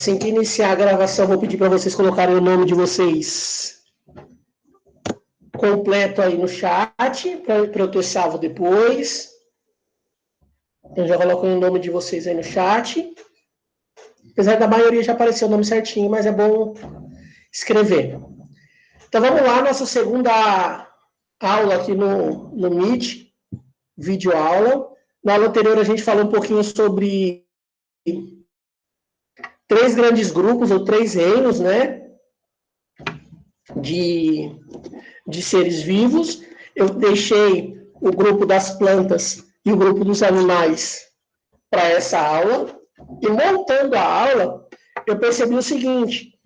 Assim que iniciar a gravação, vou pedir para vocês colocarem o nome de vocês completo aí no chat, para eu ter salvo depois. Então, já coloco o nome de vocês aí no chat. Apesar da maioria já apareceu o nome certinho, mas é bom escrever. Então, vamos lá, nossa segunda aula aqui no Meet, vídeo aula. Na aula anterior, a gente falou um pouquinho sobre 3 grandes grupos, ou 3 reinos, né? De seres vivos. Eu deixei o grupo das plantas e o grupo dos animais para essa aula. E montando a aula, eu percebi o seguinte: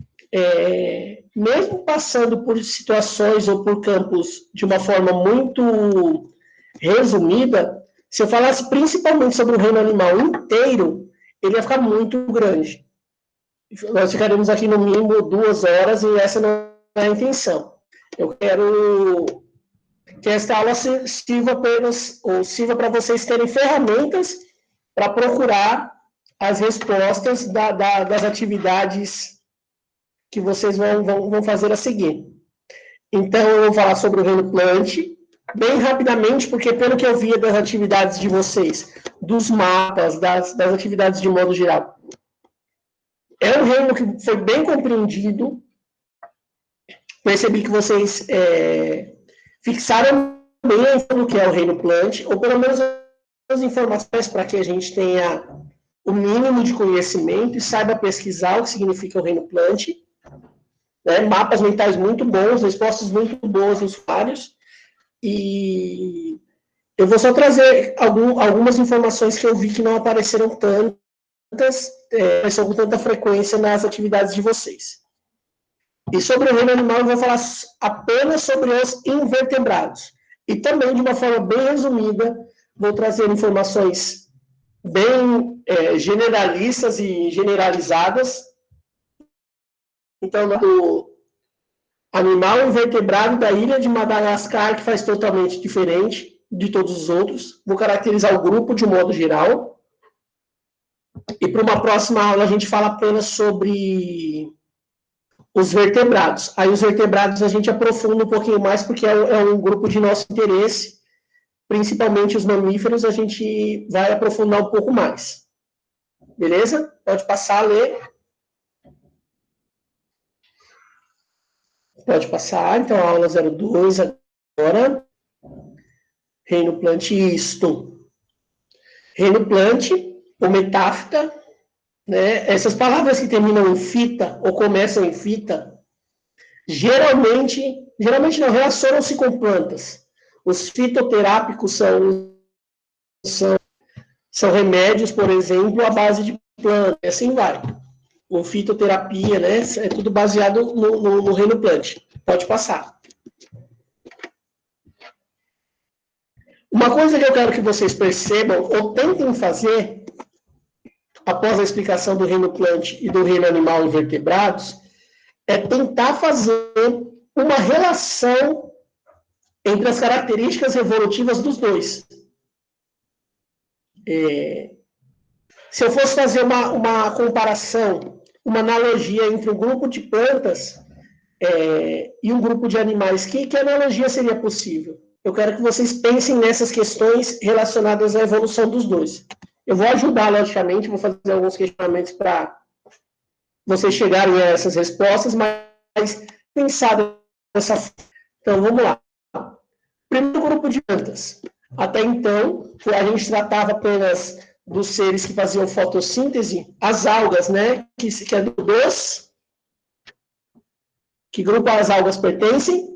mesmo passando por situações ou por campos de uma forma muito resumida, se eu falasse principalmente sobre o reino animal inteiro, ele ia ficar muito grande. Nós ficaremos aqui no mínimo 2 horas e essa não é a intenção. Eu quero que esta aula sirva apenas, ou sirva para vocês terem ferramentas para procurar as respostas das atividades que vocês vão fazer a seguir. Então, eu vou falar sobre o reino plant, bem rapidamente, porque pelo que eu via das atividades de vocês, dos mapas, das atividades de modo geral, é um reino que foi bem compreendido. Percebi que vocês fixaram bem o que é o reino plant, ou pelo menos as informações para que a gente tenha o mínimo de conhecimento e saiba pesquisar o que significa o reino plant. Né? Mapas mentais muito bons, respostas muito boas dos usuários. E eu vou só trazer algumas informações que eu vi que não apareceram com tanta frequência nas atividades de vocês. E sobre o reino animal, eu vou falar apenas sobre os invertebrados. E também, de uma forma bem resumida, vou trazer informações bem generalistas e generalizadas. Então, do animal invertebrado da ilha de Madagascar, que faz totalmente diferente de todos os outros. Vou caracterizar o grupo de um modo geral. E para uma próxima aula, a gente fala apenas sobre os vertebrados. Aí os vertebrados a gente aprofunda um pouquinho mais, porque é um grupo de nosso interesse, principalmente os mamíferos, a gente vai aprofundar um pouco mais. Beleza? Pode passar a ler. Pode passar, então, a aula 02 agora. Reino plant, isto. Reino plant, ou metáfita, né? Essas palavras que terminam em fita, ou começam em fita, geralmente não, relacionam-se com plantas. Os fitoterápicos são remédios, por exemplo, à base de planta, e assim vai. Ou fitoterapia, né? É tudo baseado no reino plant. Pode passar. Uma coisa que eu quero que vocês percebam, ou tentem fazer, após a explicação do reino plant e do reino animal e vertebrados, é tentar fazer uma relação entre as características evolutivas dos dois. Se eu fosse fazer uma comparação, uma analogia entre um grupo de plantas e um grupo de animais, que analogia seria possível? Eu quero que vocês pensem nessas questões relacionadas à evolução dos dois. Eu vou ajudar, logicamente, vou fazer alguns questionamentos para vocês chegarem a essas respostas, mas pensar dessa forma. Então, vamos lá. Primeiro grupo de plantas. Até então, a gente tratava apenas dos seres que faziam fotossíntese, as algas, né? Que é do 2. Que grupo as algas pertencem?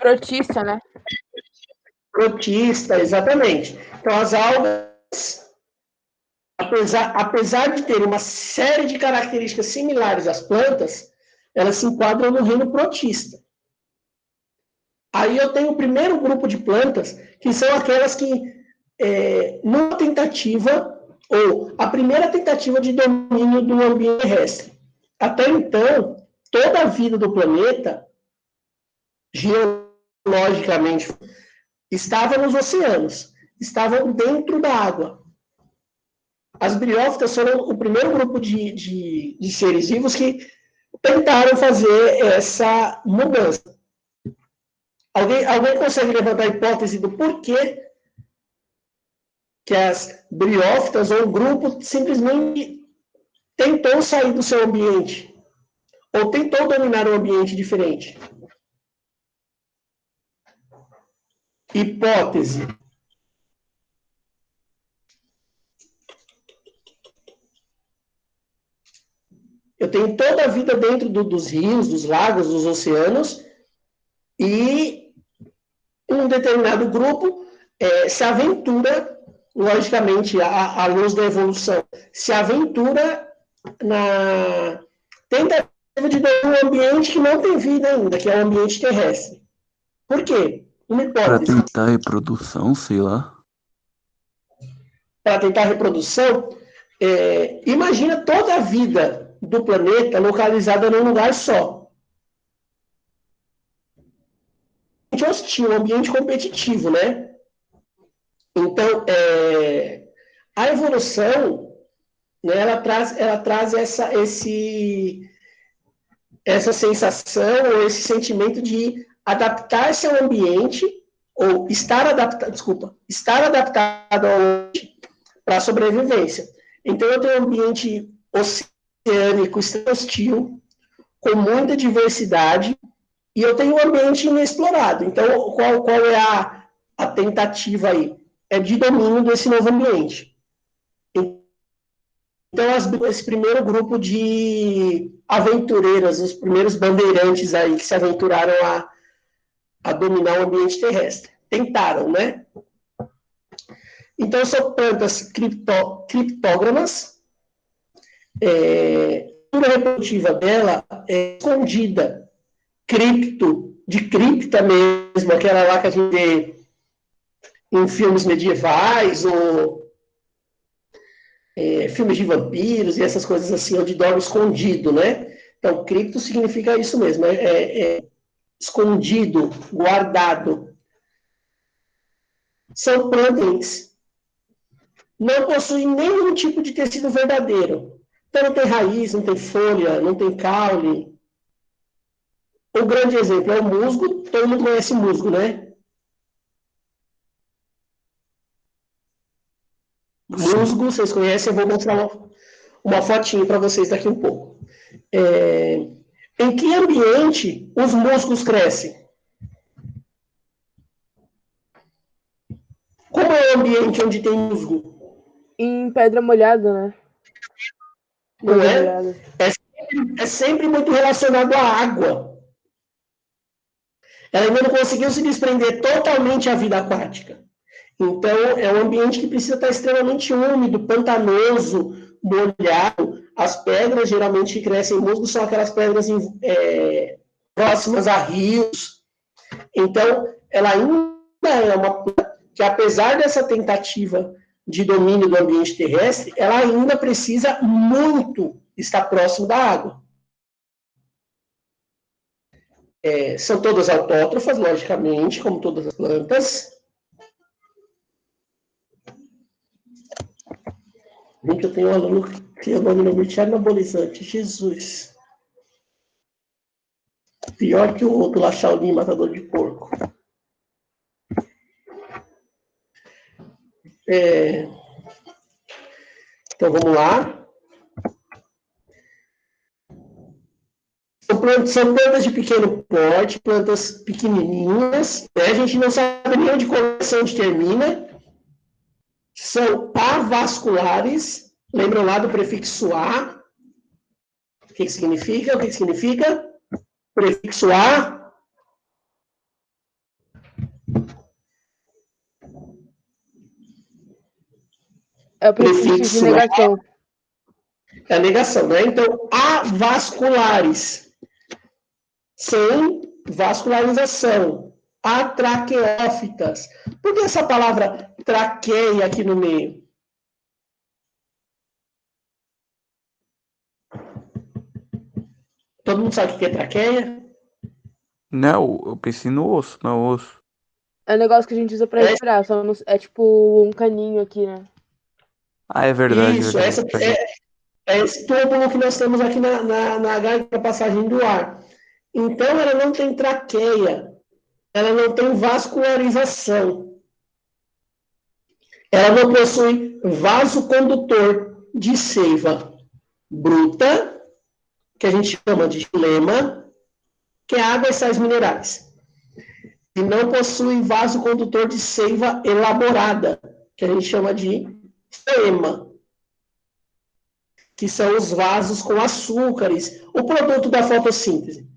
Protista, né? Protista, exatamente. Então, as algas, apesar de terem uma série de características similares às plantas, elas se enquadram no reino protista. Aí eu tenho o primeiro grupo de plantas, que são aquelas que, numa tentativa, ou a primeira tentativa de domínio do ambiente terrestre. Até então, toda a vida do planeta, geologicamente, estava nos oceanos. estavam dentro da água. As briófitas foram o primeiro grupo de seres vivos que tentaram fazer essa mudança. Alguém consegue levantar a hipótese do porquê que as briófitas ou o grupo simplesmente tentou sair do seu ambiente? Ou tentou dominar um ambiente diferente? Hipótese. Eu tenho toda a vida dentro dos rios, dos lagos, dos oceanos, e um determinado grupo se aventura, logicamente, à luz da evolução, se aventura na tentativa de dominar um ambiente que não tem vida ainda, que é o ambiente terrestre. Por quê? Uma Para hipótese. tentar reprodução, sei lá. Para tentar a reprodução, imagina toda a vida do planeta localizada num lugar só. Hostil, um ambiente competitivo, né? Então, a evolução, né, ela traz essa sensação ou esse sentimento de adaptar-se ao ambiente, ou estar adaptado ao ambiente para a sobrevivência. Então, eu tenho um ambiente oceânico hostil, com muita diversidade, e eu tenho um ambiente inexplorado. Então, qual é a tentativa aí? É de domínio desse novo ambiente. Então, esse primeiro grupo de aventureiras, os primeiros bandeirantes aí que se aventuraram a dominar o ambiente terrestre. Tentaram, né? Então, são plantas criptógamas. A estrutura reprodutiva dela é escondida. De cripta mesmo, aquela lá que a gente vê em filmes medievais ou filmes de vampiros e essas coisas assim, onde dorme escondido, né? Então, cripto significa isso mesmo, escondido, guardado. São plantas, não possuem nenhum tipo de tecido verdadeiro. Então, não tem raiz, não tem folha, não tem caule. O grande exemplo é o musgo, todo mundo conhece musgo, né? Musgo, vocês conhecem, eu vou mostrar uma fotinha para vocês daqui um pouco. Em que ambiente os musgos crescem? Como é o ambiente onde tem musgo? Em pedra molhada, né? Não é? É sempre muito relacionado à água. Ela ainda não conseguiu se desprender totalmente da vida aquática. Então, é um ambiente que precisa estar extremamente úmido, pantanoso, molhado. As pedras, geralmente, que crescem em musgo são aquelas pedras próximas a rios. Então, ela ainda é uma planta que, apesar dessa tentativa de domínio do ambiente terrestre, ela ainda precisa muito estar próximo da água. São todas autótrofas, logicamente, como todas as plantas. Gente, eu tenho um aluno que o nome é anabolizante. Jesus. Pior que o do Shaolin, matador de porco. Então, vamos lá. São plantas de pequeno porte, plantas pequenininhas. A gente não sabe nem onde começa, onde termina. São avasculares. Lembram lá do prefixo A? O que significa? O que significa? Prefixo A. É o prefixo de negação. É a negação, né? Então, avasculares. Sem vascularização. Atraqueófitas. Por que essa palavra traqueia aqui no meio? Todo mundo sabe o que é traqueia? Não, eu pensei no osso, não osso. É um negócio que a gente usa pra respirar, só não, é tipo um caninho aqui, né? Ah, é verdade, Isso, verdade. é esse túbulo que nós temos aqui na garganta, passagem do ar. Então, ela não tem traqueia, ela não tem vascularização, ela não possui vaso condutor de seiva bruta, que a gente chama de xilema, que é água e sais minerais. E não possui vaso condutor de seiva elaborada, que a gente chama de floema, que são os vasos com açúcares, o produto da fotossíntese.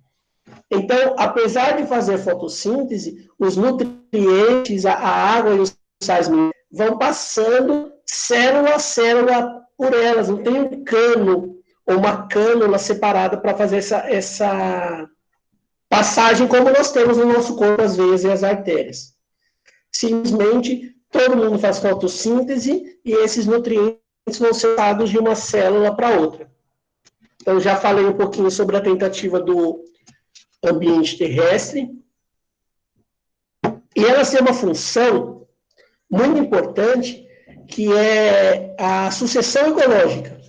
Então, apesar de fazer fotossíntese, os nutrientes, a água e os sais minerais vão passando célula a célula por elas, não tem um cano ou uma cânula separada para fazer essa passagem como nós temos no nosso corpo, as veias e as artérias. Simplesmente, todo mundo faz fotossíntese e esses nutrientes vão ser dados de uma célula para outra. Então, já falei um pouquinho sobre a tentativa do ambiente terrestre. E elas têm uma função muito importante, que é a sucessão ecológica.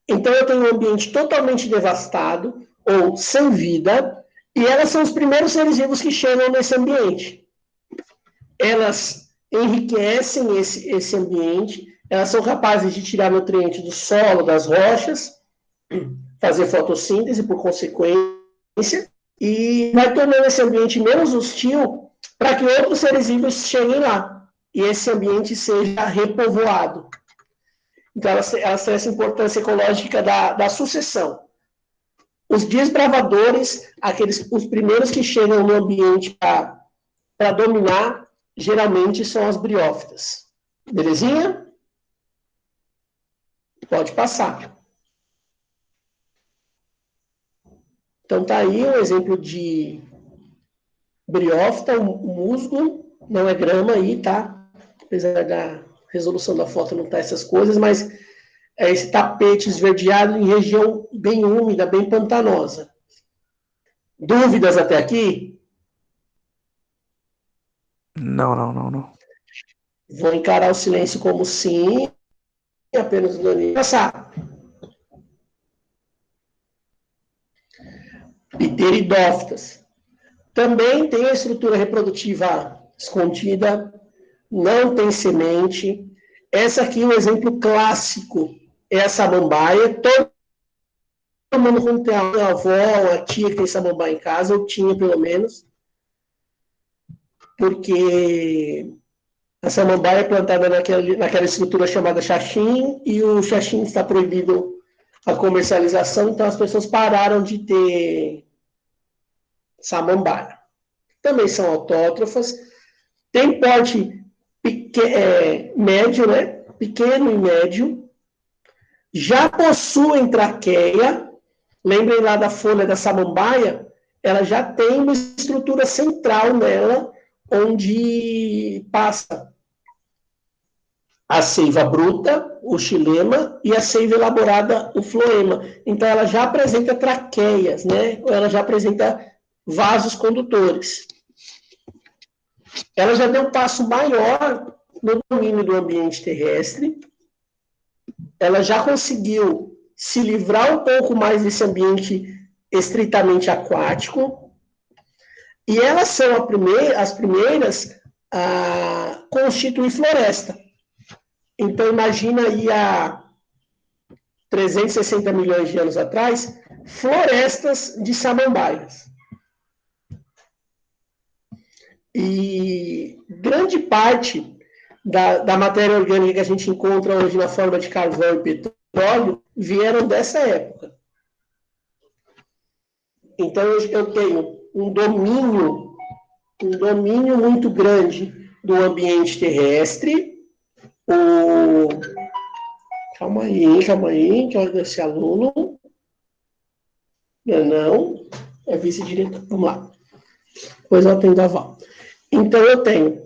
Então, eu tenho um ambiente totalmente devastado, ou sem vida, e elas são os primeiros seres vivos que chegam nesse ambiente. Elas enriquecem esse ambiente, elas são capazes de tirar nutrientes do solo, das rochas, fazer fotossíntese por consequência, e vai tornando esse ambiente menos hostil para que outros seres vivos cheguem lá, e esse ambiente seja repovoado. Então, elas têm essa importância ecológica da sucessão. Os desbravadores, os primeiros que chegam no ambiente para dominar, geralmente são as briófitas. Belezinha? Pode passar. Então, tá aí um exemplo de briófita, um musgo, não é grama aí, tá? Apesar da resolução da foto não tá essas coisas, mas é esse tapete esverdeado em região bem úmida, bem pantanosa. Dúvidas até aqui? Não. Vou encarar o silêncio como sim, apenas dando passar. Pteridófitas. Também tem a estrutura reprodutiva escondida, não tem semente. Essa aqui é um exemplo clássico, é a samambaia. Todo mundo quando tem a avó, a tia que tem samambaia em casa, ou tinha pelo menos, porque a samambaia é plantada naquela estrutura chamada xaxim, e o xaxim está proibido a comercialização, então as pessoas pararam de ter samambaia. Também são autótrofas, tem porte médio, né? Pequeno e médio, já possuem traqueia, lembrem lá da folha da samambaia, ela já tem uma estrutura central nela, onde passa a seiva bruta, o xilema, e a seiva elaborada, o floema. Então, ela já apresenta traqueias, né? Ou ela já apresenta vasos condutores. Ela já deu um passo maior no domínio do ambiente terrestre. Ela já conseguiu se livrar um pouco mais desse ambiente estritamente aquático. E elas são as primeiras a constituir floresta. Então, imagina aí há 360 milhões de anos atrás, florestas de samambaias. E grande parte da matéria orgânica que a gente encontra hoje na forma de carvão e petróleo vieram dessa época. Então, eu tenho um domínio muito grande do ambiente terrestre. Calma aí, que eu desse aluno. Não, é vice-diretor. Vamos lá. Depois eu atendo a Val. Então, eu tenho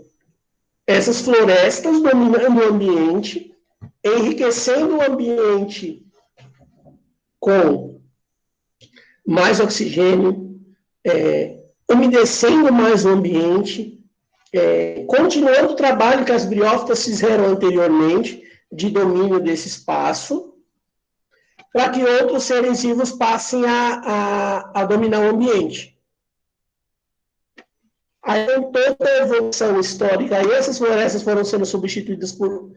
essas florestas dominando o ambiente, enriquecendo o ambiente com mais oxigênio, umedecendo mais o ambiente, continuando o trabalho que as briófitas fizeram anteriormente, de domínio desse espaço, para que outros seres vivos passem a dominar o ambiente. Aí, com toda a evolução histórica, aí essas florestas foram sendo substituídas por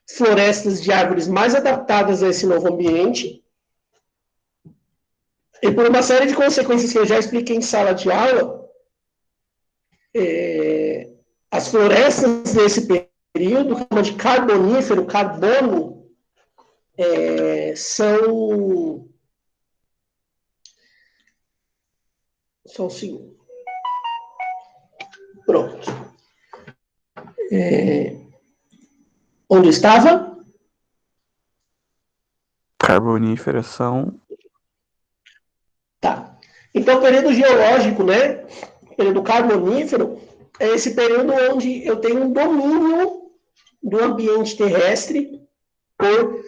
florestas de árvores mais adaptadas a esse novo ambiente, e por uma série de consequências que eu já expliquei em sala de aula, as florestas desse período, que chama de carbonífero, carbono, são... Só um segundo. Pronto. Onde estava? Carboníferas são. Tá. Então, o período geológico, né? O período carbonífero, é esse período onde eu tenho um domínio do ambiente terrestre por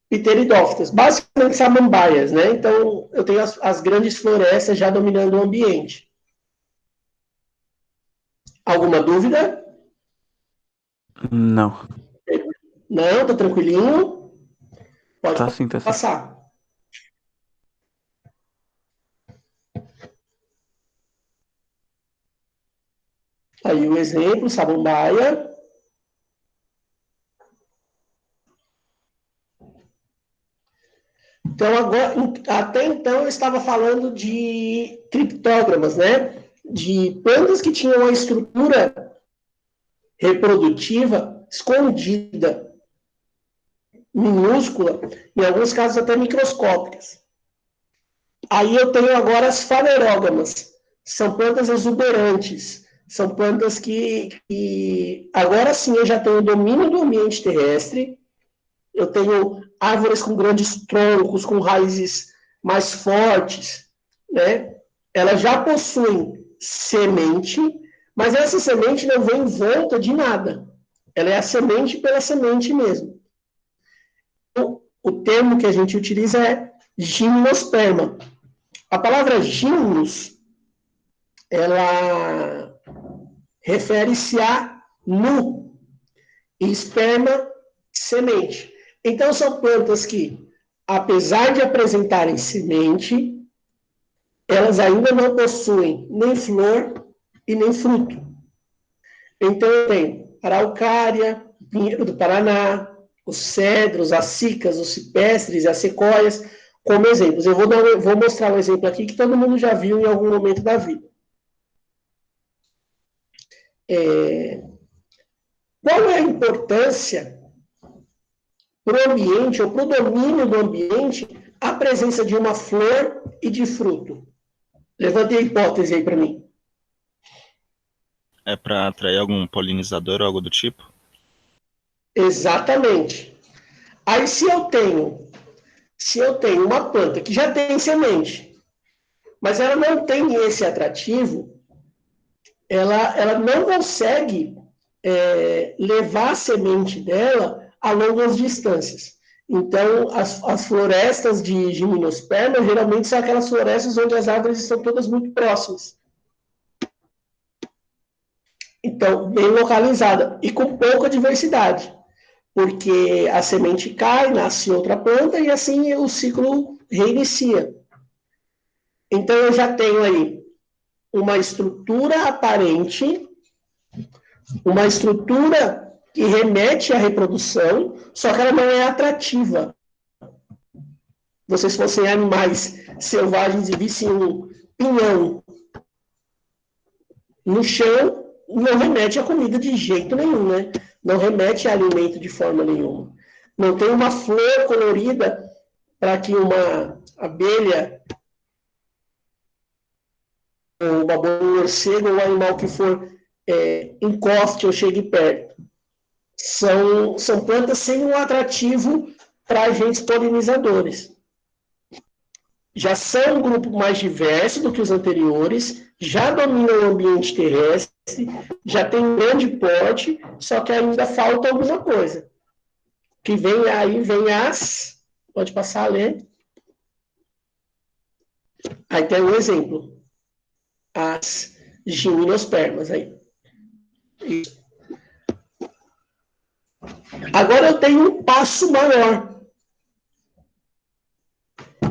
pteridófitas, basicamente samambaias, né? Então, eu tenho as grandes florestas já dominando o ambiente. Alguma dúvida? Não. Não, tá tranquilinho? Pode Tá sim, tá sim. passar. Aí o exemplo, samambaia. Então, agora, até então, eu estava falando de criptógamas, né? De plantas que tinham uma estrutura reprodutiva escondida, minúscula, em alguns casos até microscópicas. Aí eu tenho agora as fanerógamas. São plantas exuberantes. São plantas que agora sim eu já tenho domínio do ambiente terrestre. Eu tenho árvores com grandes troncos, com raízes mais fortes, né? Elas já possuem semente, mas essa semente não vem em volta de nada. Ela é a semente pela semente mesmo. O termo que a gente utiliza é gimnosperma. A palavra gimnos, ela refere-se a nu, e esperma, semente. Então, são plantas que, apesar de apresentarem semente, elas ainda não possuem nem flor e nem fruto. Então, eu tenho araucária, pinheiro do Paraná, os cedros, as cicas, os cipestres e as sequoias, como exemplos. Eu vou mostrar um exemplo aqui que todo mundo já viu em algum momento da vida. Qual é a importância para o ambiente, ou para o domínio do ambiente, a presença de uma flor e de fruto? Levante a hipótese aí para mim. É para atrair algum polinizador ou algo do tipo? Exatamente. Aí, se eu tenho uma planta que já tem semente, mas ela não tem esse atrativo, ela não consegue levar a semente dela a longas distâncias. Então, as florestas de gimnosperma geralmente são aquelas florestas onde as árvores estão todas muito próximas. Então, bem localizada e com pouca diversidade, porque a semente cai, nasce outra planta e assim o ciclo reinicia. Então, eu já tenho aí uma estrutura aparente, uma estrutura que remete à reprodução, só que ela não é atrativa. Vocês fossem animais selvagens e vissem um pinhão no chão, não remete a comida de jeito nenhum, né? Não remete a alimento de forma nenhuma. Não tem uma flor colorida para que uma abelha, ou uma morcego, ou um animal que for encoste ou chegue perto. São plantas sem um atrativo para agentes polinizadores. Já são um grupo mais diverso do que os anteriores, já dominam o ambiente terrestre, já tem um grande porte, só que ainda falta alguma coisa. Que vem aí, vem as... Pode passar a ler. Aí tem um exemplo. As gimnospermas aí. Isso. Agora eu tenho um passo maior.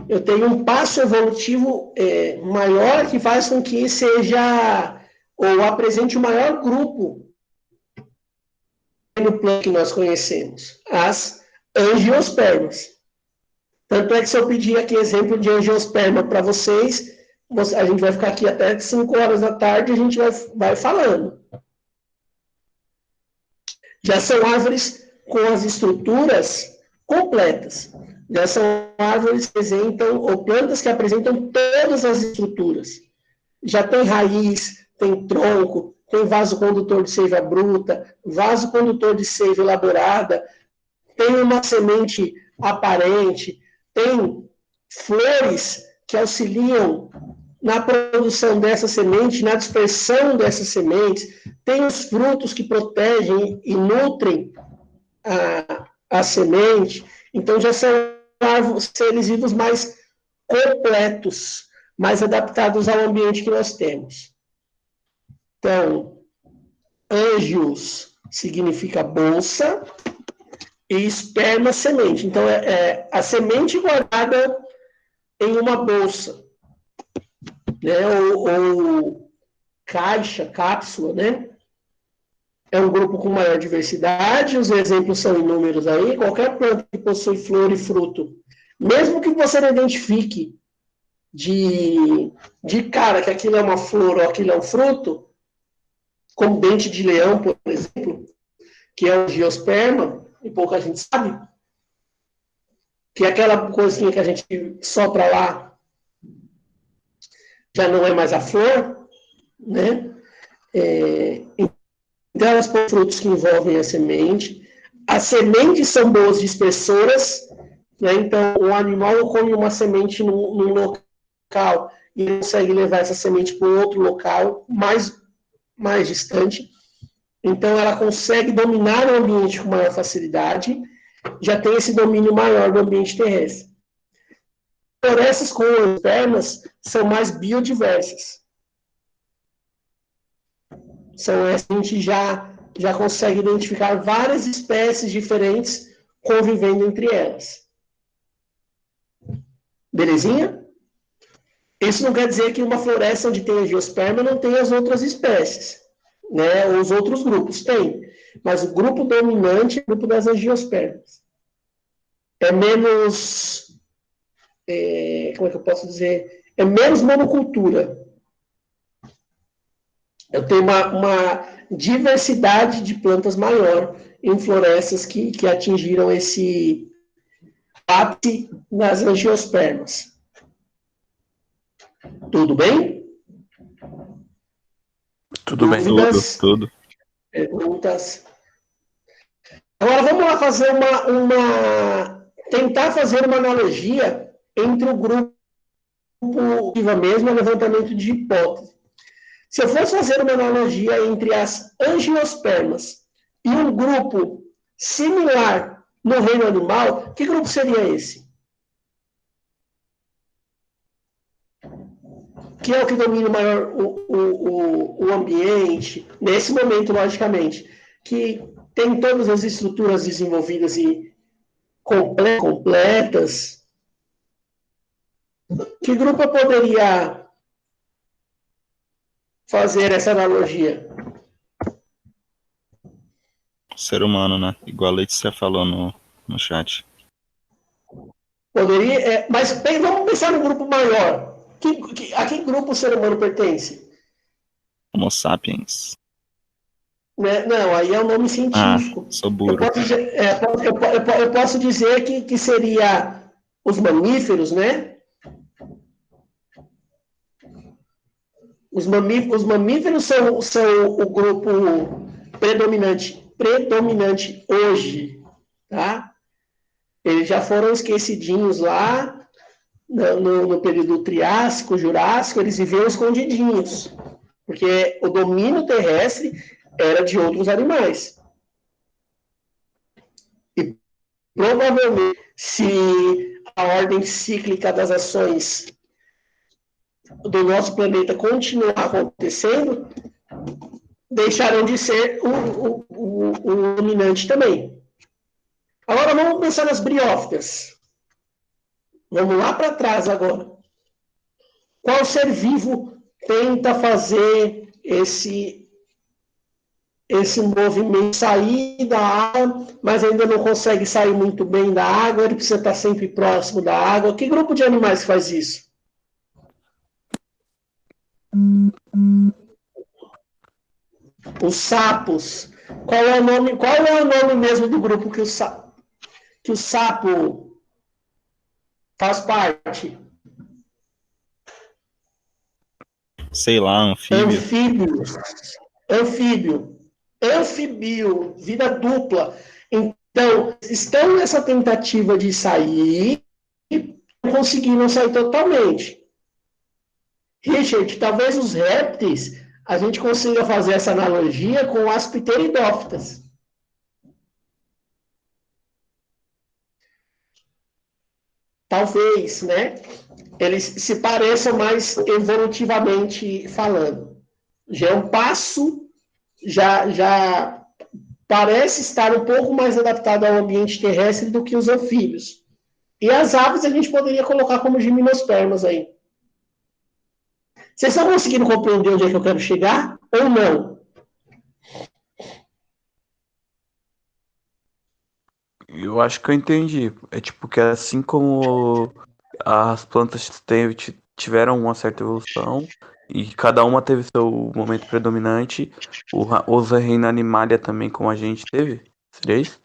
Eu tenho um passo evolutivo maior que faz com que seja ou apresente o maior grupo no plano que nós conhecemos, as angiospermas. Tanto é que se eu pedir aqui exemplo de angiosperma para vocês, a gente vai ficar aqui até 5 horas da tarde e a gente vai falando. Já são árvores com as estruturas completas. Já são árvores que apresentam, ou plantas que apresentam todas as estruturas. Já tem raiz, tem tronco, tem vaso condutor de seiva bruta, vaso condutor de seiva elaborada, tem uma semente aparente, tem flores que auxiliam na produção dessa semente, na dispersão dessas sementes, tem os frutos que protegem e nutrem a semente. Então, já são seres vivos mais completos, mais adaptados ao ambiente que nós temos. Então, angios significa bolsa e esperma, semente. Então, é a semente guardada em uma bolsa, né? Ou caixa, cápsula, né? É um grupo com maior diversidade, os exemplos são inúmeros aí. Qualquer planta que possui flor e fruto, mesmo que você não identifique de cara que aquilo é uma flor ou aquilo é um fruto, como dente de leão, por exemplo, que é um angiosperma, e pouca gente sabe, que é aquela coisinha que a gente sopra lá, já não é mais a flor, né? Então, elas põem frutos que envolvem a semente. As sementes são boas dispersoras, né? Então, o animal come uma semente num local e ele consegue levar essa semente para um outro local mais distante. Então, ela consegue dominar o ambiente com maior facilidade, já tem esse domínio maior do ambiente terrestre. Florestas com angiospermas são mais biodiversas. São essas que a gente já consegue identificar várias espécies diferentes convivendo entre elas. Belezinha? Isso não quer dizer que uma floresta onde tem angiosperma não tem as outras espécies, né? Os outros grupos tem, mas o grupo dominante é o grupo das angiospermas. É menos, como é que eu posso dizer? É menos monocultura. Eu tenho uma diversidade de plantas maior em florestas que atingiram esse ápice nas angiospermas. Tudo bem? Tudo bem. Dúvidas? Tudo. Perguntas? Agora vamos lá fazer tentar fazer uma analogia entre o grupo mesmo e o levantamento de hipótese. Se eu fosse fazer uma analogia entre as angiospermas e um grupo similar no reino animal, que grupo seria esse? Que é o que domina maior o ambiente, nesse momento, logicamente, que tem todas as estruturas desenvolvidas e completas. Que grupo eu poderia fazer essa analogia? Ser humano, né? Igual a Letícia falou no chat. Poderia, mas bem, vamos pensar no grupo maior. A que grupo o ser humano pertence? Homo sapiens. Né? Não, aí é um nome científico. Sou burro. Eu posso dizer que seria os mamíferos, né? Os mamíferos são o grupo predominante hoje, tá? Eles já foram esquecidinhos lá no período Triássico, Jurássico, eles viveram escondidinhos, porque o domínio terrestre era de outros animais. E provavelmente, se a ordem cíclica das ações do nosso planeta continuar acontecendo, deixarão de ser o dominante também. Agora vamos pensar nas briófitas. Vamos lá para trás agora. Qual ser vivo tenta fazer esse movimento, sair da água, mas ainda não consegue sair muito bem da água, ele precisa estar sempre próximo da água? Que grupo de animais faz isso? Os sapos. Qual é o nome mesmo do grupo que o sapo faz parte? Sei lá, anfíbio. Anfíbio, vida dupla. Então, estão nessa tentativa de sair e não conseguiram sair totalmente. Richard, talvez os répteis, a gente consiga fazer essa analogia com as pteridófitas. Talvez, né? Eles se pareçam mais evolutivamente falando. Já é um passo, já parece estar um pouco mais adaptado ao ambiente terrestre do que os anfíbios. E as aves a gente poderia colocar como gimnospermas aí. Vocês estão conseguindo compreender onde é que eu quero chegar ou não? Eu acho que eu entendi. É tipo que assim como as plantas tiveram uma certa evolução e cada uma teve seu momento predominante, os reino animalia também, como a gente teve? Seria isso?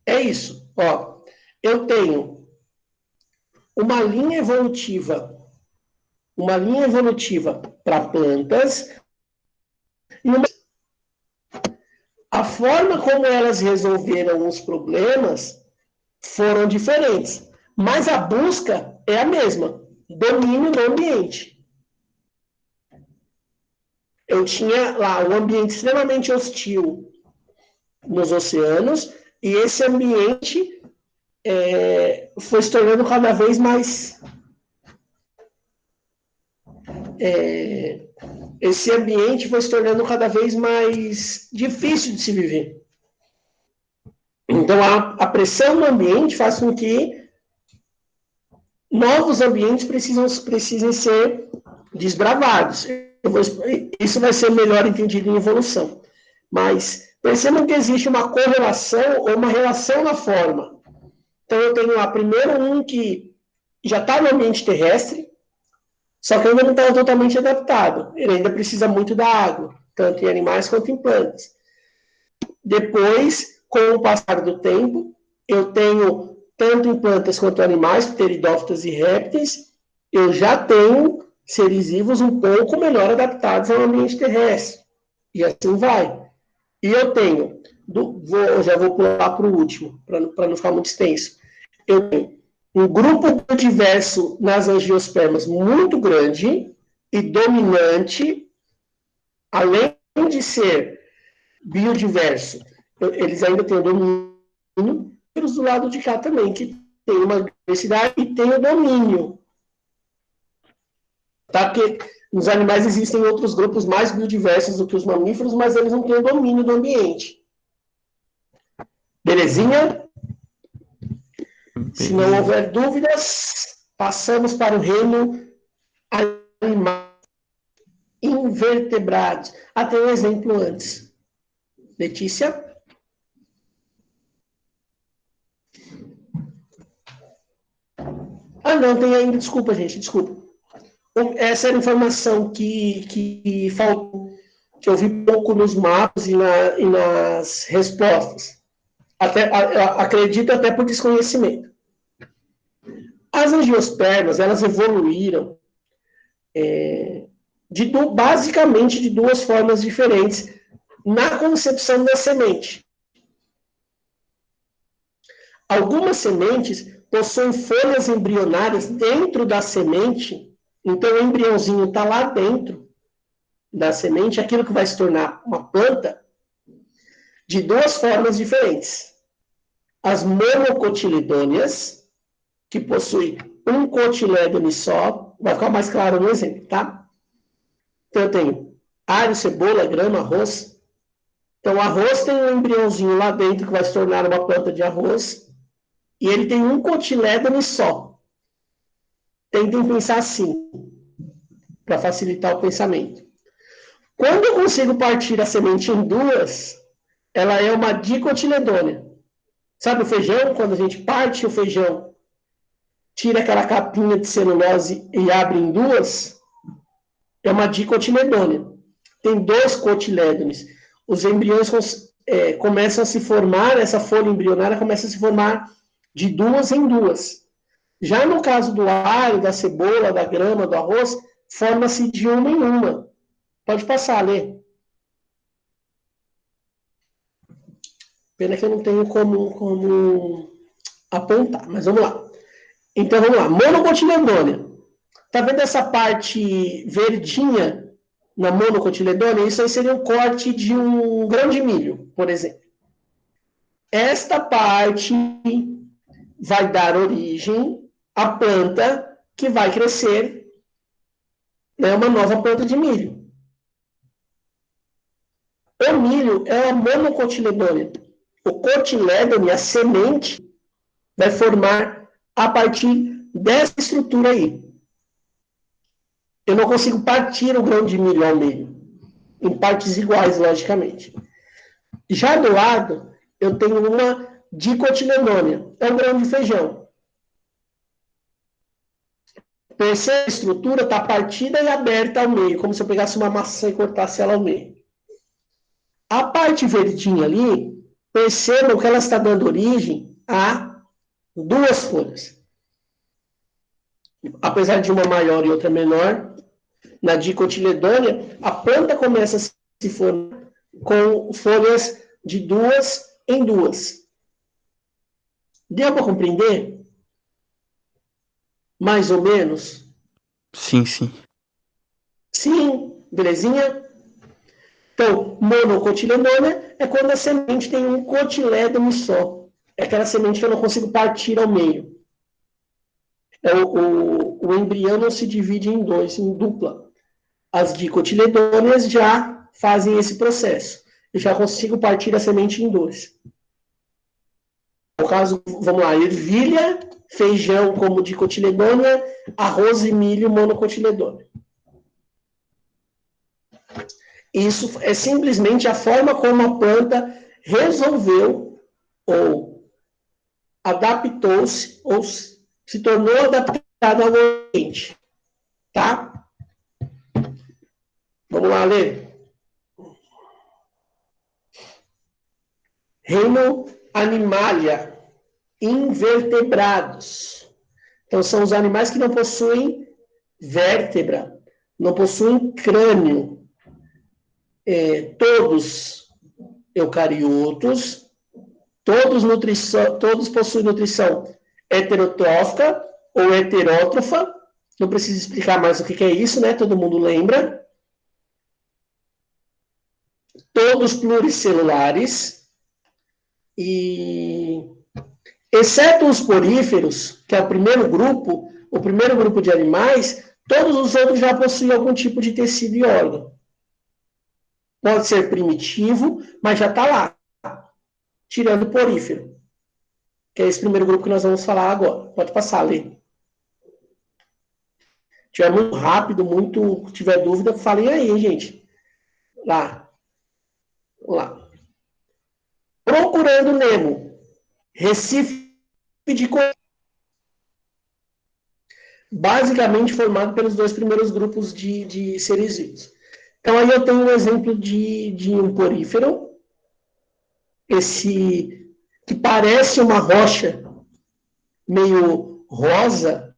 É isso. Ó, eu tenho uma linha evolutiva para plantas e a forma como elas resolveram os problemas foram diferentes, mas a busca é a mesma, domínio do ambiente. Eu tinha lá um ambiente extremamente hostil nos oceanos, e esse ambiente foi se tornando cada vez mais... esse ambiente foi se tornando cada vez mais difícil de se viver. Então, a pressão no ambiente faz com que novos ambientes precisem ser desbravados. Isso vai ser melhor entendido em evolução. Mas percebam que existe uma correlação ou uma relação na forma. Então, eu tenho lá primeiro um que já está no ambiente terrestre, só que ainda não está totalmente adaptado. Ele ainda precisa muito da água, tanto em animais quanto em plantas. Depois, com o passar do tempo, eu tenho, tanto em plantas quanto em animais, pteridófitas e répteis, eu já tenho seres vivos um pouco melhor adaptados ao ambiente terrestre. E assim vai. E eu tenho, já vou pular para o último, para não ficar muito extenso. Eu tenho um grupo biodiverso nas angiospermas muito grande e dominante, além de ser biodiverso, eles ainda têm o domínio, do lado de cá também, que tem uma diversidade e tem o domínio. Tá? Porque nos animais existem outros grupos mais biodiversos do que os mamíferos, mas eles não têm o domínio do ambiente. Belezinha? Se não houver dúvidas, passamos para o reino animal invertebrados. Tem um exemplo antes. Letícia? Não, tem ainda. Desculpa, gente, desculpa. Essa era a informação que faltou, que eu vi pouco nos mapas e nas respostas. Acredito até por desconhecimento. As angiospermas, elas evoluíram basicamente de duas formas diferentes na concepção da semente. Algumas sementes possuem folhas embrionárias dentro da semente, então o embriãozinho está lá dentro da semente, aquilo que vai se tornar uma planta, de duas formas diferentes. As monocotiledôneas, que possuem um cotilédone só, vai ficar mais claro no exemplo, tá? Então eu tenho alho, cebola, grama, arroz. Então, o arroz tem um embriãozinho lá dentro que vai se tornar uma planta de arroz, e ele tem um cotilédone só. Tentem pensar assim, para facilitar o pensamento. Quando eu consigo partir a semente em duas, ela é uma dicotiledônia. Sabe o feijão? Quando a gente parte o feijão, tira aquela capinha de celulose e abre em duas, é uma dicotiledônia. Tem 2 cotilédones. Os embriões começam a se formar, essa folha embrionária começa a se formar de 2 em 2. Já no caso do alho, da cebola, da grama, do arroz, forma-se de uma em uma. Pode passar, Lê. Pena que eu não tenho como apontar, mas vamos lá. Então, vamos lá. Monocotiledônia. Tá vendo essa parte verdinha na monocotiledônia? Isso aí seria um corte de um grão de milho, por exemplo. Esta parte vai dar origem à planta que vai crescer, né, uma nova planta de milho. O milho é uma monocotiledônia. O cotilédone, a semente, vai formar a partir dessa estrutura aí. Eu não consigo partir o grão de milho ao meio, em partes iguais, logicamente. Já do lado, eu tenho uma dicotiledônia, é um grão de feijão. Percebe a estrutura? Está partida e aberta ao meio, como se eu pegasse uma maçã e cortasse ela ao meio. A parte verdinha ali, percebam que ela está dando origem a 2 folhas. Apesar de uma maior e outra menor, na dicotiledônia, a planta começa a se formar com folhas de 2 em 2. Deu para compreender? Mais ou menos? Sim, sim. Sim, belezinha? Então, monocotiledônia é quando a semente tem um cotilédone só. É aquela semente que eu não consigo partir ao meio. O embrião não se divide em 2, em dupla. As dicotiledôneas já fazem esse processo. Eu já consigo partir a semente em 2. No caso, vamos lá, ervilha, feijão como dicotiledônia, arroz e milho monocotiledônia. Isso é simplesmente a forma como a planta resolveu ou adaptou-se ou se tornou adaptada ao ambiente. Tá? Vamos lá, Lê. Reino Animalia. Invertebrados. Então, são os animais que não possuem vértebra, não possuem crânio. Todos eucariotos, todos possuem nutrição heterotrófica ou heterótrofa. Não preciso explicar mais o que é isso, né? Todo mundo lembra. Todos pluricelulares. E, exceto os poríferos, que é o primeiro grupo de animais, todos os outros já possuem algum tipo de tecido e órgão. Pode ser primitivo, mas já está lá. Tirando o porífero. Que é esse primeiro grupo que nós vamos falar agora. Pode passar, Lê. Se tiver muito rápido, tiver dúvida, falem aí, gente. Lá. Vamos lá. Procurando Nemo. Recife de Coelho. Basicamente formado pelos 2 primeiros grupos de seres vivos. Então, aí eu tenho um exemplo de um porífero, esse que parece uma rocha meio rosa.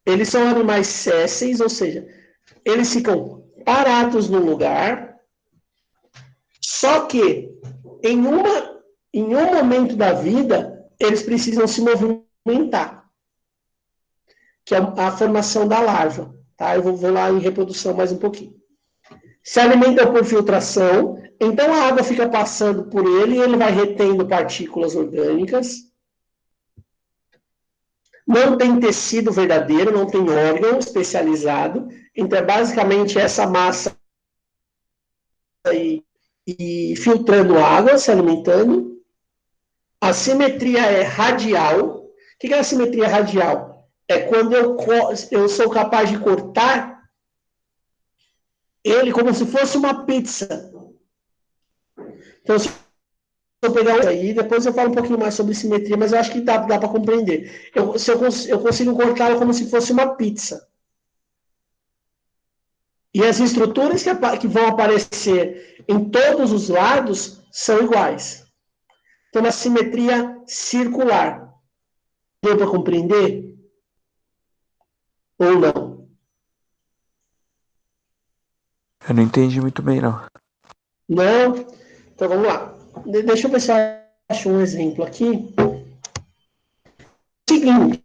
Eles são animais sésseis, ou seja, eles ficam parados no lugar, só que em um momento da vida, eles precisam se movimentar, que é a formação da larva. Tá? Eu vou lá em reprodução mais um pouquinho. Se alimenta por filtração, então a água fica passando por ele e ele vai retendo partículas orgânicas. Não tem tecido verdadeiro, não tem órgão especializado. Então, é basicamente essa massa aí, e filtrando água, se alimentando. A simetria é radial. O que é a simetria radial? É quando eu sou capaz de cortar ele como se fosse uma pizza. Então, se eu pegar isso aí, depois eu falo um pouquinho mais sobre simetria, mas eu acho que dá para compreender. Eu consigo cortá-lo como se fosse uma pizza. E as estruturas que vão aparecer em todos os lados são iguais. Então, uma simetria circular. Deu para compreender? Ou não? Eu não entendi muito bem, não. Não? Então, vamos lá. Deixa eu ver se eu acho um exemplo aqui. Seguinte.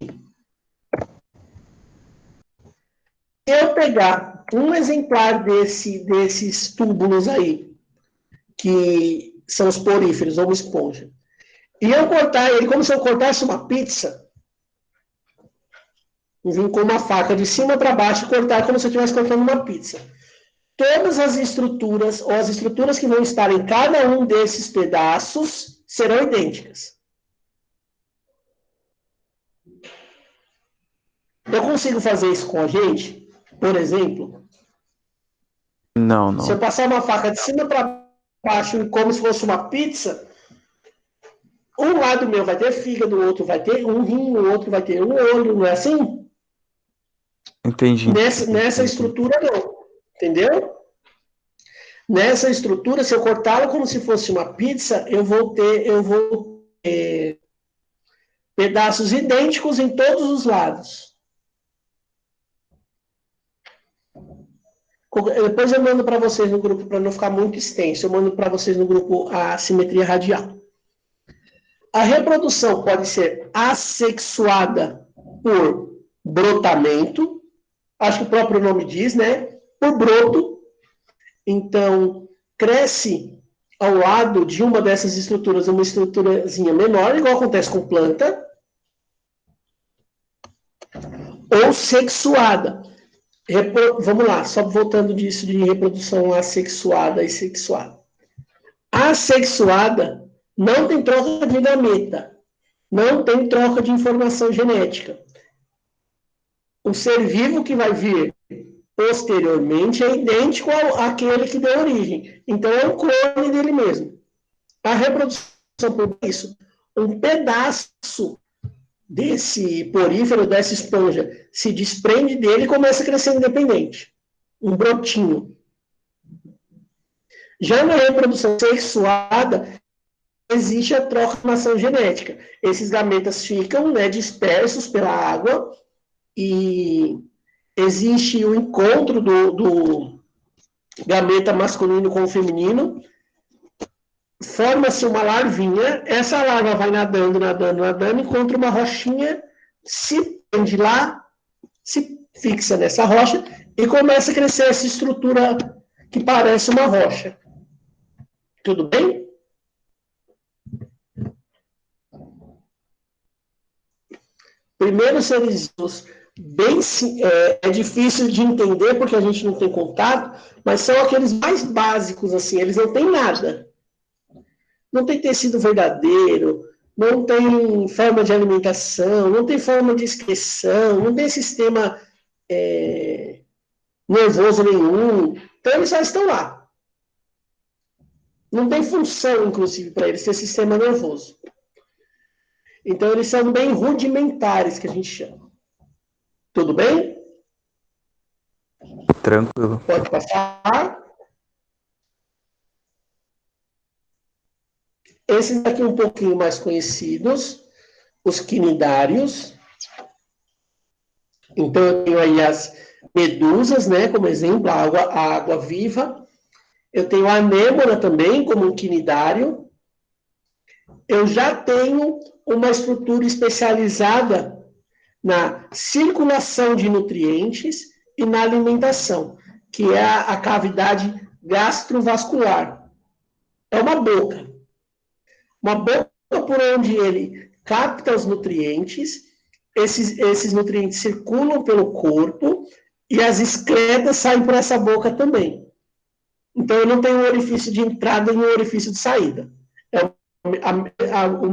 Se eu pegar um exemplar desses túbulos aí, que são os poríferos, ou uma esponja, e eu cortar ele como se eu cortasse uma pizza, vim com uma faca de cima para baixo e cortar como se eu estivesse cortando uma pizza. Todas as estruturas, ou as estruturas que vão estar em cada um desses pedaços, serão idênticas. Eu consigo fazer isso com a gente? Por exemplo? Não, Se eu não. passar uma faca de cima para baixo como se fosse uma pizza, um lado meu vai ter fígado, o outro vai ter um rim, o outro vai ter um olho, não é assim? Entendi. Nessa estrutura, não. Entendeu? Nessa estrutura, se eu cortá-la como se fosse uma pizza, eu vou ter pedaços idênticos em todos os lados. Depois eu mando para vocês no grupo, para não ficar muito extenso, eu mando para vocês no grupo a simetria radial. A reprodução pode ser assexuada por brotamento, acho que o próprio nome diz, né? Por broto. Então, cresce ao lado de uma dessas estruturas uma estruturazinha menor, igual acontece com planta. Ou sexuada. Vamos lá, só voltando disso de reprodução assexuada e sexuada. Assexuada não tem troca de gameta, não tem troca de informação genética. O ser vivo que vai vir posteriormente é idêntico àquele que deu origem. Então, é um clone dele mesmo. A reprodução por isso, um pedaço desse porífero, dessa esponja, se desprende dele e começa a crescer independente. Um brotinho. Já na reprodução sexuada, existe a troca de informação genética. Esses gametas ficam, né, dispersos pela água e existe o encontro do gameta masculino com o feminino, forma-se uma larvinha, essa larva vai nadando, encontra uma rochinha, se prende lá, se fixa nessa rocha e começa a crescer essa estrutura que parece uma rocha. Tudo bem? Primeiro, seres vivos, é difícil de entender porque a gente não tem contato, mas são aqueles mais básicos, assim, eles não têm nada. Não tem tecido verdadeiro, não tem forma de alimentação, não tem forma de excreção, não tem sistema nervoso nenhum. Então, eles só estão lá. Não tem função, inclusive, para eles ter sistema nervoso. Então, eles são bem rudimentares, que a gente chama. Tudo bem? Tranquilo. Pode passar. Esses aqui um pouquinho mais conhecidos, os quinidários. Então, eu tenho aí as medusas, né, como exemplo, a água viva. Eu tenho a anêmona também, como um quinidário. Eu já tenho uma estrutura especializada na circulação de nutrientes e na alimentação, que é a cavidade gastrovascular. É uma boca. Uma boca por onde ele capta os nutrientes, esses nutrientes circulam pelo corpo, e as excretas saem por essa boca também. Então, eu não tenho um orifício de entrada e um orifício de saída. O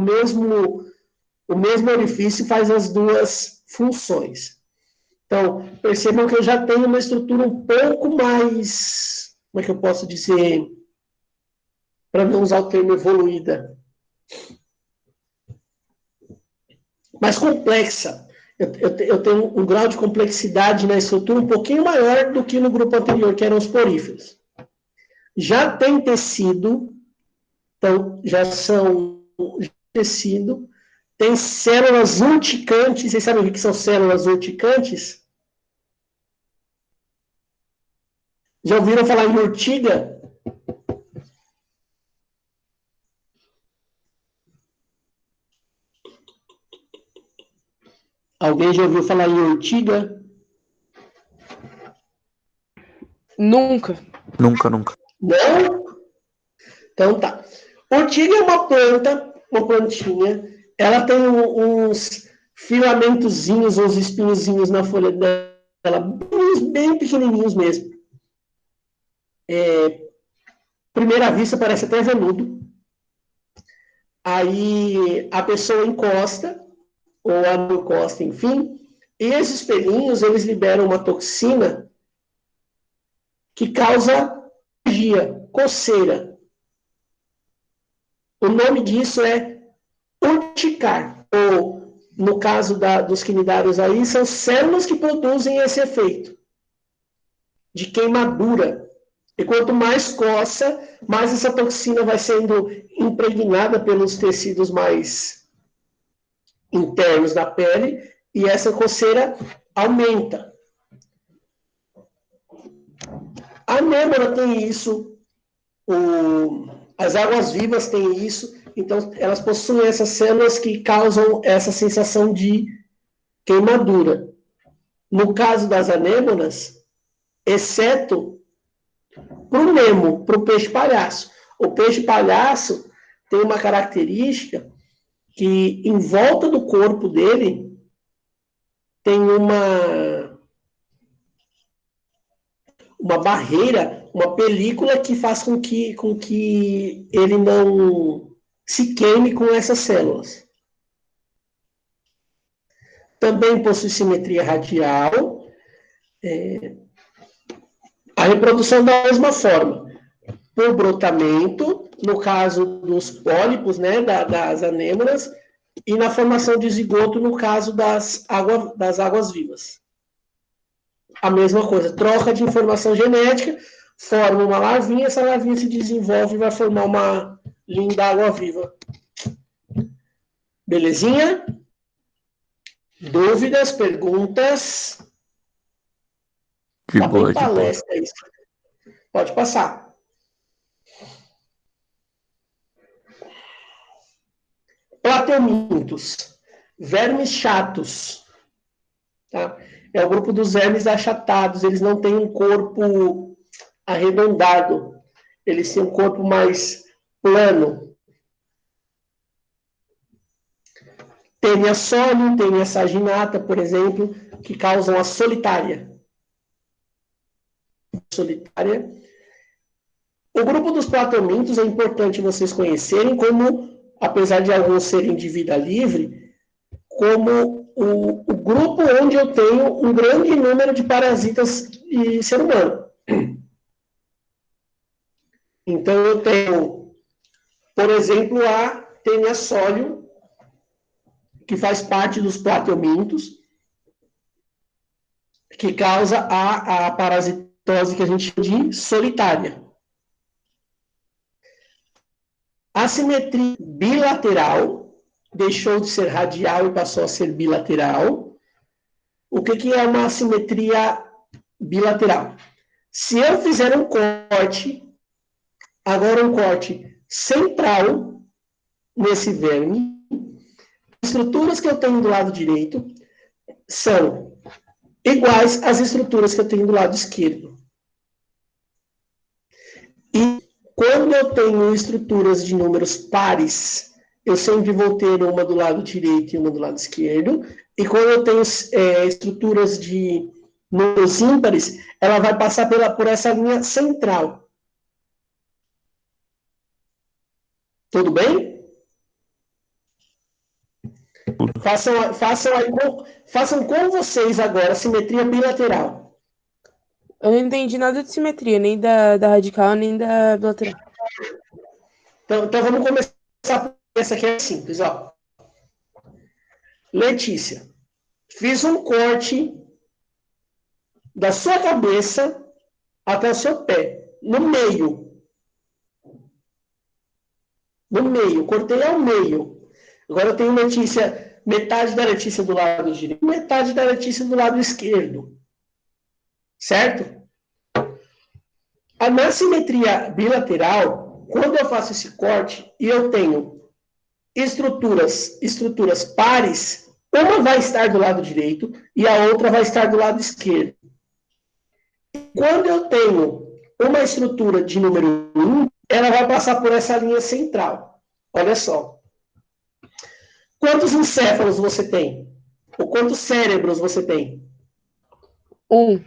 mesmo orifício faz as duas funções. Então, percebam que eu já tenho uma estrutura um pouco mais, como é que eu posso dizer, para não usar o termo evoluída, mais complexa. Eu tenho um grau de complexidade na estrutura um pouquinho maior do que no grupo anterior, que eram os poríferos. Já tem tecido, então já são tecido, tem células urticantes. Vocês sabem o que são células urticantes? Já ouviram falar em urtiga? Alguém já ouviu falar em urtiga? Nunca. Nunca. Não? Então tá. Urtiga é uma planta, uma plantinha. Ela tem uns filamentozinhos, uns espinhozinhos na folha dela, bem pequenininhos mesmo. Primeira vista parece até veludo. Aí a pessoa encosta, ou a não encosta, enfim, e esses pelinhos, eles liberam uma toxina que causa alergia, coceira. O nome disso é urticar, ou, no caso dos quinidários aí, são células que produzem esse efeito de queimadura. E quanto mais coça, mais essa toxina vai sendo impregnada pelos tecidos mais internos da pele, e essa coceira aumenta. A anêmona tem isso, as águas-vivas têm isso, então elas possuem essas células que causam essa sensação de queimadura. No caso das anêmonas, exceto para o Nemo, para o peixe-palhaço. O peixe-palhaço tem uma característica que em volta do corpo dele tem uma barreira, uma película que faz com que ele não se queime com essas células. Também possui simetria radial. A reprodução da mesma forma. Por brotamento, no caso dos pólipos, né, das anêmonas, e na formação de zigoto, no caso das águas-vivas. A mesma coisa, troca de informação genética, forma uma larvinha, essa larvinha se desenvolve e vai formar uma linda água-viva. Belezinha? Dúvidas, perguntas? De Tá boa, bem de boa. palestra isso. Pode passar. Plateumintos, vermes chatos. Tá? É o grupo dos vermes achatados. Eles não têm um corpo arredondado. Eles têm um corpo mais plano. Tênia sólio, tênia saginata, por exemplo, que causam a solitária. O grupo dos plateumintos é importante vocês conhecerem como, apesar de alguns serem de vida livre, como o grupo onde eu tenho um grande número de parasitas de ser humano. Então, eu tenho, por exemplo, a tênia sólio, que faz parte dos plateumintos, que causa a parasitose que a gente chama de solitária. A simetria bilateral deixou de ser radial e passou a ser bilateral. O que é uma simetria bilateral? Se eu fizer um corte, agora um corte central nesse verme, as estruturas que eu tenho do lado direito são iguais às estruturas que eu tenho do lado esquerdo. E quando eu tenho estruturas de números pares, eu sempre vou ter uma do lado direito e uma do lado esquerdo. E quando eu tenho estruturas de números ímpares, ela vai passar por essa linha central. Tudo bem? Façam com vocês agora a simetria bilateral. Eu não entendi nada de simetria, nem da radical, nem da bilateral. Então vamos começar por essa aqui, é simples, ó. Letícia, fiz um corte da sua cabeça até o seu pé, no meio. No meio, cortei ao meio. Agora eu tenho Letícia, metade da Letícia do lado direito, metade da Letícia do lado esquerdo. Certo? Na simetria bilateral, quando eu faço esse corte e eu tenho estruturas pares, uma vai estar do lado direito e a outra vai estar do lado esquerdo. Quando eu tenho uma estrutura de número 1, ela vai passar por essa linha central. Olha só. Quantos encéfalos você tem? Ou quantos cérebros você tem? Um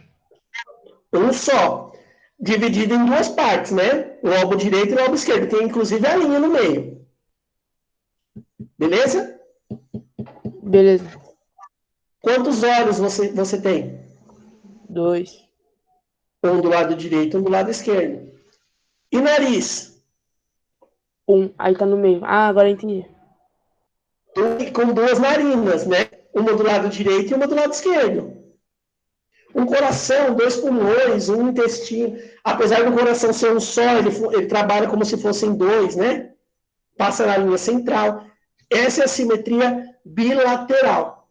só. Dividido em duas partes, né? O lobo direito e o lobo esquerdo. Tem inclusive a linha no meio. Beleza? Beleza. Quantos olhos você tem? 2. Um do lado direito, um do lado esquerdo. E nariz? 1. Aí tá no meio. Ah, agora eu entendi. Com duas narinas, né? Uma do lado direito e uma do lado esquerdo. Um coração, 2 pulmões, um intestino. Apesar do coração ser um só, ele trabalha como se fossem 2, né? Passa na linha central. Essa é a simetria bilateral.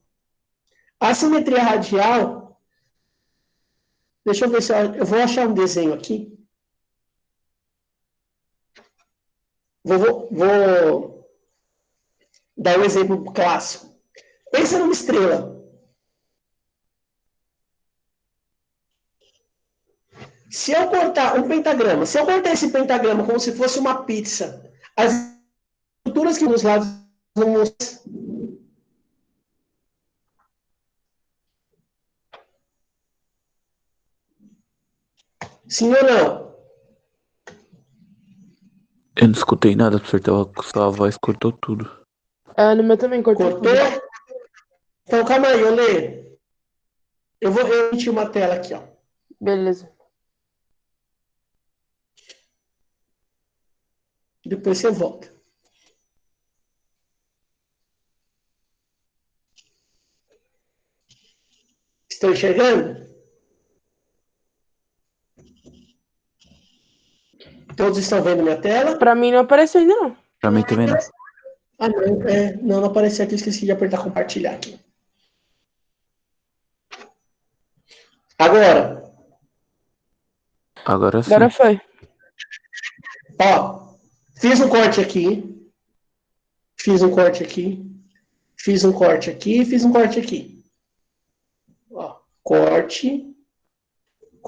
A simetria radial, deixa eu ver se eu vou achar um desenho aqui. Vou dar um exemplo clássico. Pensa numa estrela. Se eu cortar um pentagrama, se eu cortar esse pentagrama como se fosse uma pizza, as estruturas que nos lados vão... Sim ou não? Eu não escutei nada, sua voz cortou tudo. No meu também cortou. Cortou? Então, calma aí, eu leio. Eu vou emitir uma tela aqui, ó. Beleza. Depois você volta. Estão enxergando? Todos estão vendo minha tela? Pra mim não apareceu ainda, não. Pra mim também não. Ah, não, não apareceu aqui, esqueci de apertar compartilhar aqui. Agora. Agora sim. Agora foi. Ó, fiz um corte aqui. Fiz um corte aqui. Fiz um corte aqui. Fiz um corte aqui. Ó, corte.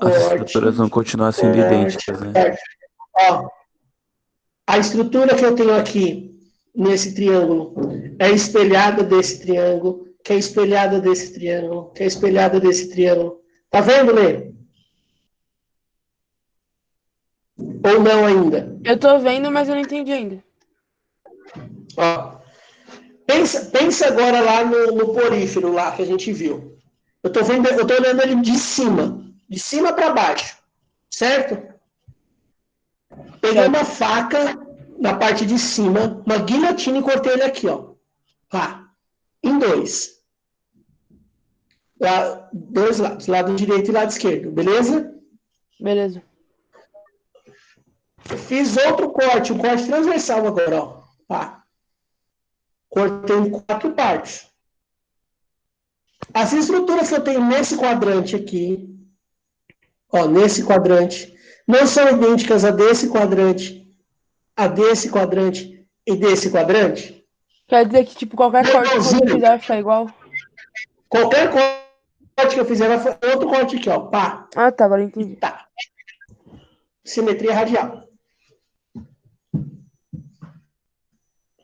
As estruturas vão continuar sendo idênticas, né? Corte. Ó, a estrutura que eu tenho aqui nesse triângulo é espelhada desse triângulo, que é espelhada desse triângulo, que é espelhada desse triângulo. Tá vendo, Lê? Ou não ainda? Eu tô vendo, mas eu não entendi ainda. Ó, pensa agora lá no porífero lá que a gente viu. Eu tô olhando ele de cima para baixo, certo? Peguei uma faca na parte de cima, uma guilhotina e cortei ele aqui, ó. Lá, em dois. Dois lados, lado direito e lado esquerdo, beleza? Beleza. Fiz outro corte, um corte transversal agora, ó. Pá. Cortei em 4 partes. As estruturas que eu tenho nesse quadrante aqui, ó, nesse quadrante, não são idênticas a desse quadrante e desse quadrante. Quer dizer que, tipo, qualquer corte que você fizer vai ficar igual? Qualquer corte que eu fizer vai fazer outro corte aqui, ó. Pá. Ah, tá, agora eu entendi. Tá. Simetria radial.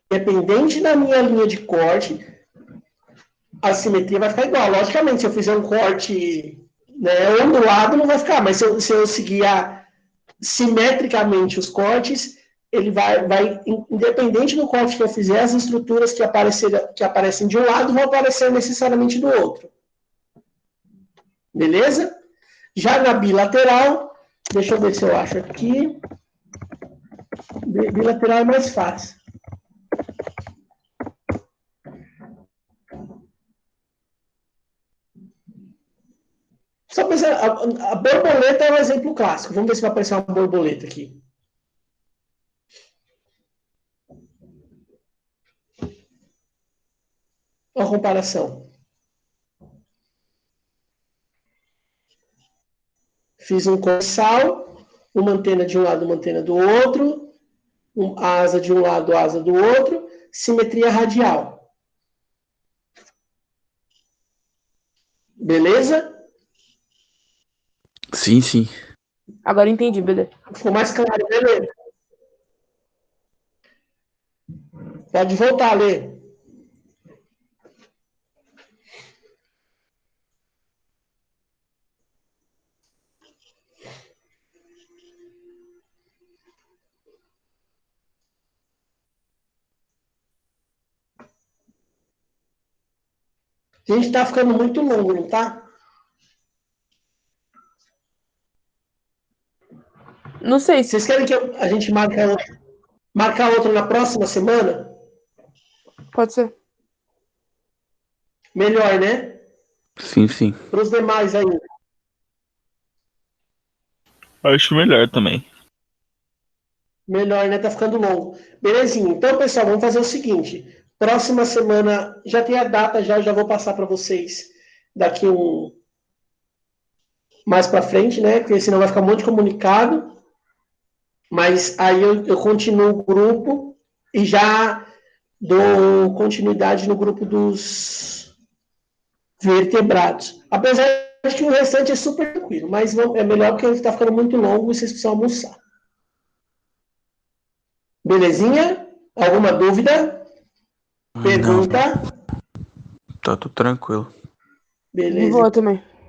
Dependente da minha linha de corte, a simetria vai ficar igual. Logicamente, se eu fizer um corte né? Ondulado não vai ficar, mas se eu seguir simetricamente os cortes, ele vai, independente do corte que eu fizer, as estruturas que aparecem de um lado vão aparecer necessariamente do outro. Beleza? Já na bilateral, deixa eu ver se eu acho aqui. Bilateral é mais fácil. Só pensar, a borboleta é um exemplo clássico. Vamos ver se vai aparecer uma borboleta aqui. Uma comparação. Fiz um corsal, uma antena de um lado, uma antena do outro, a asa de um lado, a asa do outro, simetria radial. Beleza? Sim, sim. Agora entendi, beleza. Ficou mais claro, beleza? Pode voltar a ler. A gente tá ficando muito longo, não tá? Não sei se Vocês querem que a gente marcar outro na próxima semana? pode ser. Melhor, né? Sim, sim. Para os demais aí. Acho melhor também. Melhor, né? Tá ficando longo. Belezinha. Então, pessoal, vamos fazer o seguinte. Próxima semana, já tem a data, já vou passar para vocês daqui mais para frente, né? Porque senão vai ficar um monte de comunicado. Mas aí eu continuo o grupo e já dou continuidade no grupo dos vertebrados. Apesar de que o restante é super tranquilo, mas é melhor porque está ficando muito longo e vocês precisam almoçar. Belezinha? Alguma dúvida? Não, Pergunta? tá tudo tranquilo. De Beleza. boa também.